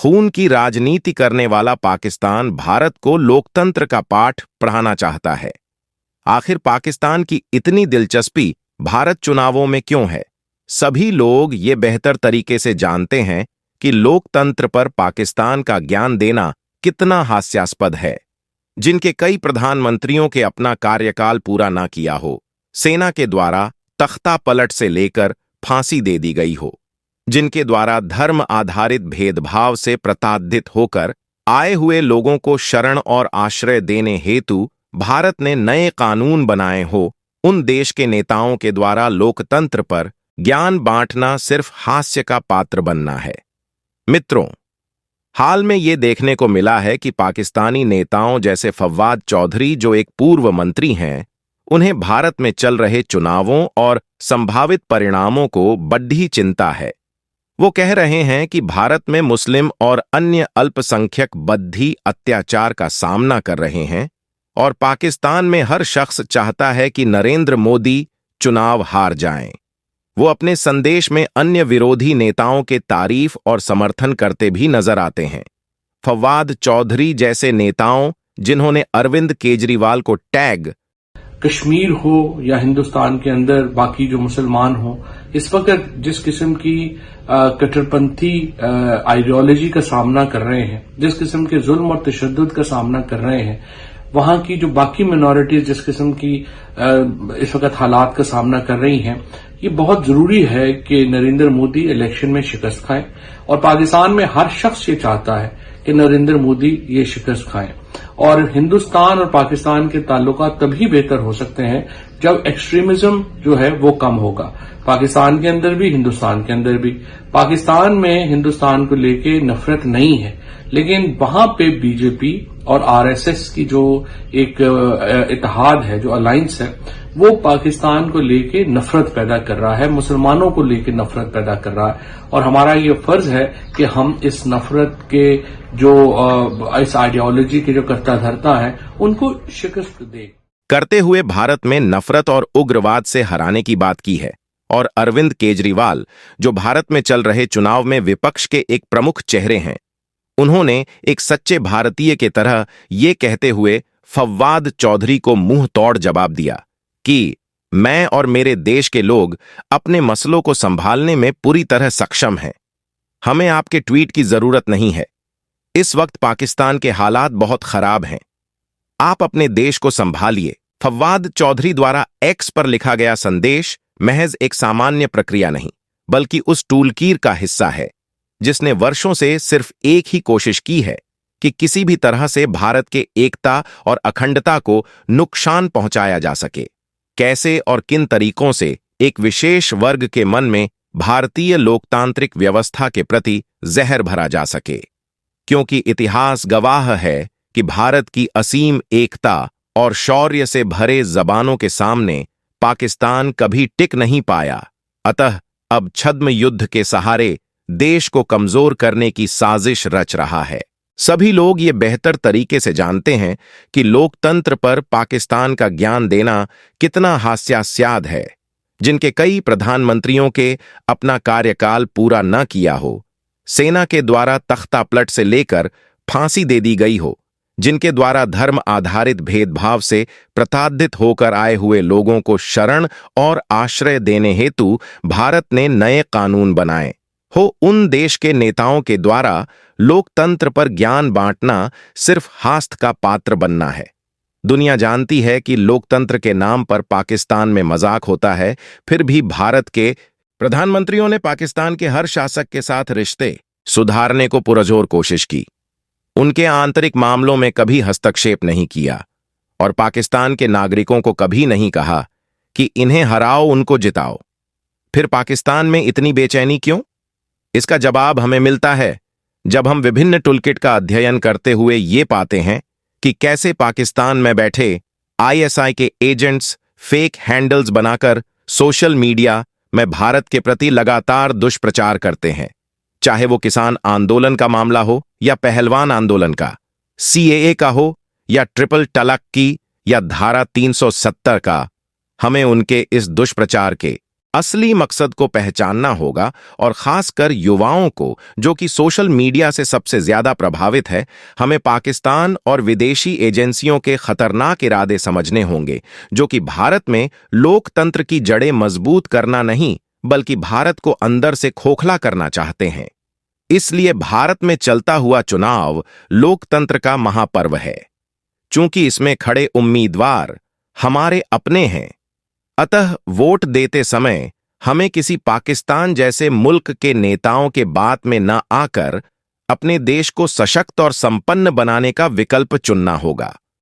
खून की राजनीति करने वाला पाकिस्तान भारत को लोकतंत्र का पाठ पढ़ाना चाहता है। आखिर पाकिस्तान की इतनी दिलचस्पी भारत चुनावों में क्यों है? सभी लोग ये बेहतर तरीके से जानते हैं कि लोकतंत्र पर पाकिस्तान का ज्ञान देना कितना हास्यास्पद है। जिनके कई प्रधानमंत्रियों के अपना कार्यकाल पूरा ना किया हो, सेना के द्वारा तख्ता पलट से लेकर फांसी दे दी गई हो, जिनके द्वारा धर्म आधारित भेदभाव से प्रताड़ित होकर आए हुए लोगों को शरण और आश्रय देने हेतु भारत ने नए कानून बनाए हो, उन देश के नेताओं के द्वारा लोकतंत्र पर ज्ञान बांटना सिर्फ हास्य का पात्र बनना है। मित्रों, हाल में ये देखने को मिला है कि पाकिस्तानी नेताओं जैसे फव्वाद चौधरी, जो एक पूर्व मंत्री हैं, उन्हें भारत में चल रहे चुनावों और संभावित परिणामों को बड़ी चिंता है। वो कह रहे हैं कि भारत में मुस्लिम और अन्य अल्पसंख्यक बद्धी अत्याचार का सामना कर रहे हैं और पाकिस्तान में हर शख्स चाहता है कि नरेंद्र मोदी चुनाव हार जाएं। वो अपने संदेश में अन्य विरोधी नेताओं के तारीफ और समर्थन करते भी नजर आते हैं। फव्वाद चौधरी जैसे नेताओं, जिन्होंने अरविंद केजरीवाल को टैग कश्मीर हो या हिंदुस्तान के अंदर बाकी जो मुसलमान हो, इस वक्त जिस किस्म की कट्टरपंथी आइडियोलॉजी का सामना कर रहे हैं, जिस किस्म के जुल्म और तशद्दुद का सामना कर रहे हैं, वहां की जो बाकी मिनॉरिटीज जिस किस्म की इस वक्त हालात का सामना कर रही हैं, ये बहुत जरूरी है कि नरेंद्र मोदी इलेक्शन में शिकस्त खाएं। और पाकिस्तान में हर शख्स ये चाहता है कि नरेंद्र मोदी ये शिकस्त खाएं। और हिंदुस्तान और पाकिस्तान के ताल्लुकात तभी बेहतर हो सकते हैं जब एक्सट्रीमिज्म जो है वो कम होगा, पाकिस्तान के अंदर भी, हिंदुस्तान के अंदर भी। पाकिस्तान में हिंदुस्तान को लेके नफरत नहीं है, लेकिन वहां पे बीजेपी और आरएसएस की जो एक इत्तेहाद है, जो अलायंस है, वो पाकिस्तान को लेके नफरत पैदा कर रहा है, मुसलमानों को लेके नफरत पैदा कर रहा है। और हमारा ये फर्ज है कि हम इस नफरत के जो इस आइडियोलॉजी के जो कर्ता धर्ता है, उनको शिकस्त दें। करते हुए भारत में नफरत और उग्रवाद से हराने की बात की है। और अरविंद केजरीवाल, जो भारत में चल रहे चुनाव में विपक्ष के एक प्रमुख चेहरे हैं, उन्होंने एक सच्चे भारतीय के तरह ये कहते हुए फव्वाद चौधरी को मुंह तोड़ जवाब दिया कि मैं और मेरे देश के लोग अपने मसलों को संभालने में पूरी तरह सक्षम हैं। हमें आपके ट्वीट की जरूरत नहीं है। इस वक्त पाकिस्तान के हालात बहुत खराब हैं। आप अपने देश को संभालिए। फव्वाद चौधरी द्वारा एक्स पर लिखा गया संदेश महज एक सामान्य प्रक्रिया नहीं, बल्कि उस टूलकीर का हिस्सा है जिसने वर्षों से सिर्फ एक ही कोशिश की है कि किसी भी तरह से भारत के एकता और अखंडता को नुकसान पहुंचाया जा सके। कैसे और किन तरीकों से एक विशेष वर्ग के मन में भारतीय लोकतांत्रिक व्यवस्था के प्रति जहर भरा जा सके। क्योंकि इतिहास गवाह है कि भारत की असीम एकता और शौर्य से भरे जबानों के सामने पाकिस्तान कभी टिक नहीं पाया। अतः अब छद्म युद्ध के सहारे देश को कमजोर करने की साजिश रच रहा है। सभी लोग ये बेहतर तरीके से जानते हैं कि लोकतंत्र पर पाकिस्तान का ज्ञान देना कितना हास्यास्पद है। जिनके कई प्रधानमंत्रियों के अपना कार्यकाल पूरा न किया हो, सेना के द्वारा तख्ता पलट से लेकर फांसी दे दी गई हो, जिनके द्वारा धर्म आधारित भेदभाव से प्रताड़ित होकर आए हुए लोगों को शरण और आश्रय देने हेतु भारत ने नए कानून बनाए हो, उन देश के नेताओं के द्वारा लोकतंत्र पर ज्ञान बांटना सिर्फ हास्य का पात्र बनना है। दुनिया जानती है कि लोकतंत्र के नाम पर पाकिस्तान में मजाक होता है, फिर भी भारत के प्रधानमंत्रियों ने पाकिस्तान के हर शासक के साथ रिश्ते सुधारने को पुरजोर कोशिश की। उनके आंतरिक मामलों में कभी हस्तक्षेप नहीं किया और पाकिस्तान के नागरिकों को कभी नहीं कहा कि इन्हें हराओ, उनको जिताओ। फिर पाकिस्तान में इतनी बेचैनी क्यों? इसका जवाब हमें मिलता है जब हम विभिन्न टूलकिट का अध्ययन करते हुए ये पाते हैं कि कैसे पाकिस्तान में बैठे आईएसआई के एजेंट्स फेक हैंडल्स बनाकर सोशल मीडिया में भारत के प्रति लगातार दुष्प्रचार करते हैं। चाहे वो किसान आंदोलन का मामला हो या पहलवान आंदोलन का, सीएए का हो या ट्रिपल तलाक की या धारा 370 का, हमें उनके इस दुष्प्रचार के असली मकसद को पहचानना होगा और खासकर युवाओं को, जो कि सोशल मीडिया से सबसे ज्यादा प्रभावित है। हमें पाकिस्तान और विदेशी एजेंसियों के खतरनाक इरादे समझने होंगे, जो कि भारत में लोकतंत्र की जड़ें मजबूत करना नहीं बल्कि भारत को अंदर से खोखला करना चाहते हैं। इसलिए भारत में चलता हुआ चुनाव लोकतंत्र का महापर्व है। चूंकि इसमें खड़े उम्मीदवार हमारे अपने हैं, अतः वोट देते समय हमें किसी पाकिस्तान जैसे मुल्क के नेताओं के बात में न आकर अपने देश को सशक्त और संपन्न बनाने का विकल्प चुनना होगा।